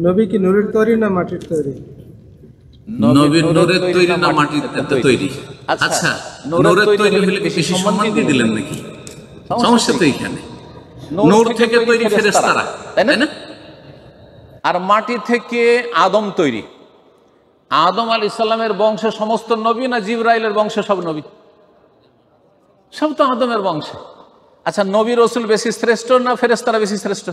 নবী কি নূরের তৈরি না মাটির তৈরি? নবীর নূরের তৈরি না মাটির তৈরি? আচ্ছা, নূরের তৈরি হলে বেশি সম্মান দিয়ে দিলেন নাকি? সমস্যা তো এইখানে, নূর থেকে তৈরি ফেরেশতারা, তাই না? আর মাটি থেকে আদম তৈরি। আদম আলাইহিস সালামের বংশে সমস্ত নবী না জিবরাইলের বংশে সব নবী? সব তো আদমের বংশে। আচ্ছা, নবী রসুল বেশি শ্রেষ্ঠ না ফেরেশতারা বেশি শ্রেষ্ঠ?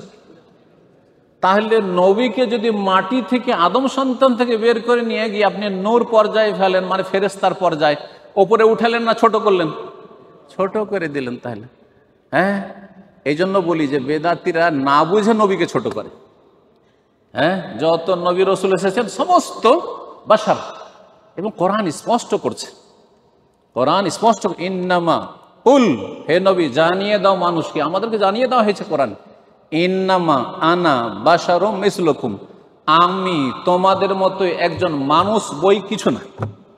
তাহলে নবীকে যদি মাটি থেকে আদম সন্তান থেকে বের করে নিয়ে গিয়ে আপনি নূর পর্যায়ে ফেলেন, মানে ফেরেশতার পর্যায়ে ওপরে উঠালেন না ছোট করলেন? ছোট করে দিলেন। তাহলে হ্যাঁ, এই জন্য বলি যে বেদাতিরা না বুঝে নবীকে ছোট করে। হ্যাঁ, যত নবী রসুল এসেছেন সমস্ত বাশার, এবং কোরআন স্পষ্ট করছে, কোরআন স্পষ্ট, ইন্নামা কুল, হে নবী জানিয়ে দাও মানুষকে, আমাদেরকে জানিয়ে দেওয়া হয়েছে কোরআন, ইন্নামা আনা বাশারুম মিসলুকুম, আমি তোমাদের মতো একজন মানুষ, বই কিছু না,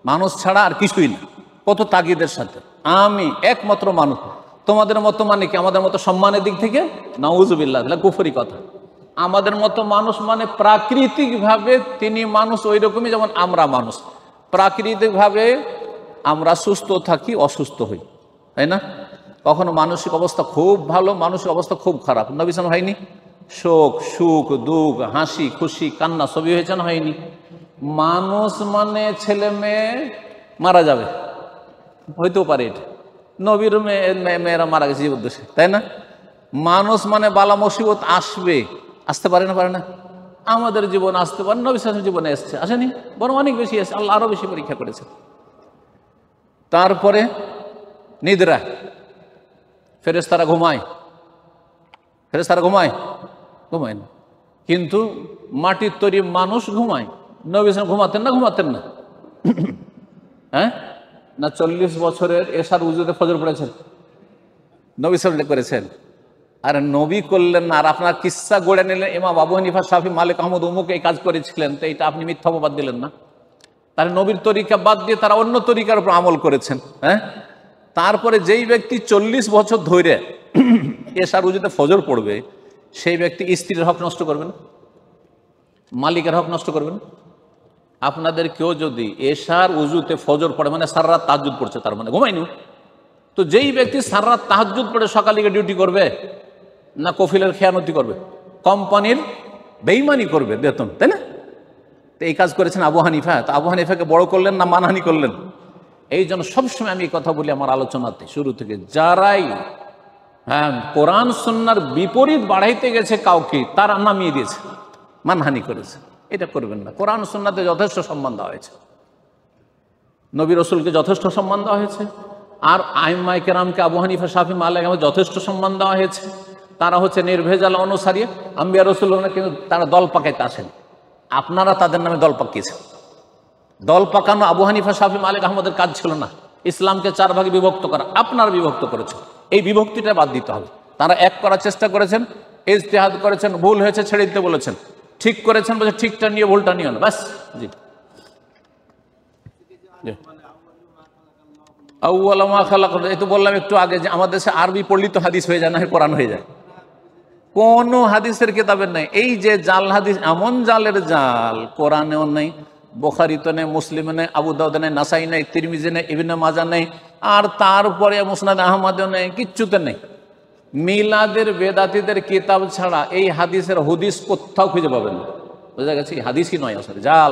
মানুষ ছাড়া আর কিছুই না। কত তাগিদের সাথে, আমি একমাত্র মানুষ, তোমাদের মতো মানে কি আমাদের মতো সম্মানের দিক থেকে? নাউজুবিল্লাহ, কুফরি কথা। আমাদের মতো মানুষ মানে প্রাকৃতিকভাবে তিনি মানুষ ওই রকমই যেমন আমরা মানুষ। প্রাকৃতিকভাবে আমরা সুস্থ থাকি, অসুস্থ হই, তাই না? কখনো মানসিক অবস্থা খুব ভালো, মানসিক অবস্থা খুব খারাপ। নবী সাল্লাল্লাহু আলাইহি ওয়াসাল্লাম হয়নি? শোক, সুখ, দুঃখ, হাসি, খুশি, কান্না সবই হয়েছে না হয়নি? মানুষ মানে ছেলে মেয়ে মারা যাবে, হইতেও পারে, এটা নবীর মেয়েরা মারা গেছে জীব উদ্দেশ্যে, তাই না? মানুষ মানে বালা মুসিবত আসবে, আসতে পারে না? পারে না? আমাদের জীবন আসতে পারে, নবী সাল্লাল্লাহু আলাইহি ওয়াসাল্লাম জীবনে এসছে, আসেনি? বরং অনেক বেশি এসছে, আল্লাহ আরো বেশি পরীক্ষা করেছে। তারপরে নিদ্রা, ফেরেশতারা ঘুমায়, ফেরেশতারা ঘুমায়? ঘুমায় না। কিন্তু মাটির তৈরি মানুষ ঘুমায়। নবী সাল্লাল্লাহু আলাইহি ওয়াসাল্লাম ঘুমাতেন না? ঘুমাতেন না? হ্যাঁ না, 40 বছরের এশার উজুতে ফজর পড়েছেন, নবী সাল্লাল্লাহু আলাইহি ওয়াসাল্লাম করেছেন। আর নবী করলেন না, আর আপনার কিস্সা গড়ে নিলেন, ইমাম আবু হানিফা, শাফি, মালিক, আহমদ অমুক এই কাজ করেছিলেন, তো এটা আপনি মিথ্যা অপবাদ দিলেন না? তাহলে নবীর তরিকা বাদ দিয়ে তারা অন্য তরিকার উপর আমল করেছেন। হ্যাঁ, তারপরে যেই ব্যক্তি 40 বছর ধরে এশার উজুতে ফজর পড়বে, সেই ব্যক্তি স্ত্রীর হক নষ্ট করবেন, মালিকের হক নষ্ট করবেন। আপনাদের কেউ যদি এশার উজুতে ফজর পড়ে, মানে সারা রাত তাহাজ্জুদ পড়ছে, তার মানে ঘুমায়নি, তো যেই ব্যক্তি সারা রাত তাহাজ্জুদ পড়ে সকালে ডিউটি করবে না কফিলের খেয়ানতি করবে, কোম্পানির বেইমানি করবে, বেতন, তাই না? তো এই কাজ করেছেন আবু হানিফা। তো আবু হানিফাকে বড় করলেন না মানহানি করলেন? এই জন্য সবসময় আমি এই কথা বলি আমার আলোচনাতে শুরু থেকে, যারাই হ্যাঁ কোরআন সুন্নাহর বিপরীত বাড়াইতে গেছে কাউকে, তারা নামিয়ে দিয়েছে, মানহানি করেছে। এটা করবেন না। কোরআন সুন্নাহতে যথেষ্ট সম্মান দেওয়া হয়েছে, নবী রসুলকে যথেষ্ট সম্মান দেওয়া হয়েছে, আর আইম্মায়ে কেরামকে আবু হানিফা, শাফি, মালিক যথেষ্ট সম্মান দেওয়া হয়েছে। তারা হচ্ছে নির্ভেজাল অনুসারী আম্বিয়া রসুল, কিন্তু তারা দল পাকাইতে আসেন। আপনারা তাদের নামে দল পাকিয়েছেন। দল পাকানো আবু হানিফা, শাফি, মালিক, আহমদের কাজ ছিল না। ইসলামকে 4 ভাগে বিভক্ত করা আপনারা বিভক্ত করেছেন, এই বিভক্তিটা বাদ দিতে হবে। তারা এক করার চেষ্টা করেছেন, ইজতিহাদ করেছেন, ভুল হয়েছে ছেড়ে দিতে বলেছেন, ঠিক করেছেন বলছে ঠিকটা নিয়ে ভুলটা নিও না, ব্যাস। জি, আউয়ালা মা খালাক, এই তো বললাম একটু আগে যে আমাদের দেশে আরবি পড়লি তো হাদিস হয়ে যায় না, কোরআন হয়ে যায়। কোন হাদিসের কিতাবের নেই। এই যে জাল হাদিস, এমন জালের জাল, কোরআনেও নেই, বুখারীতে নেই, মুসলিমে নেই, আবু দাউদে নেই, নাসাই নেই, তিরমিজি নেই, ইবনে মাজাহ নেই, আর তারপরে মুসনাদ আহমদেও নেই, কিচ্ছুতে নেই। মিলাদের বেদাতীদের কিতাব ছাড়া এই হাদিসের হুদিস কোথাও খুঁজে পাবেন না। বোঝা গেছে? হাদিসই নয় আসলে, জাল।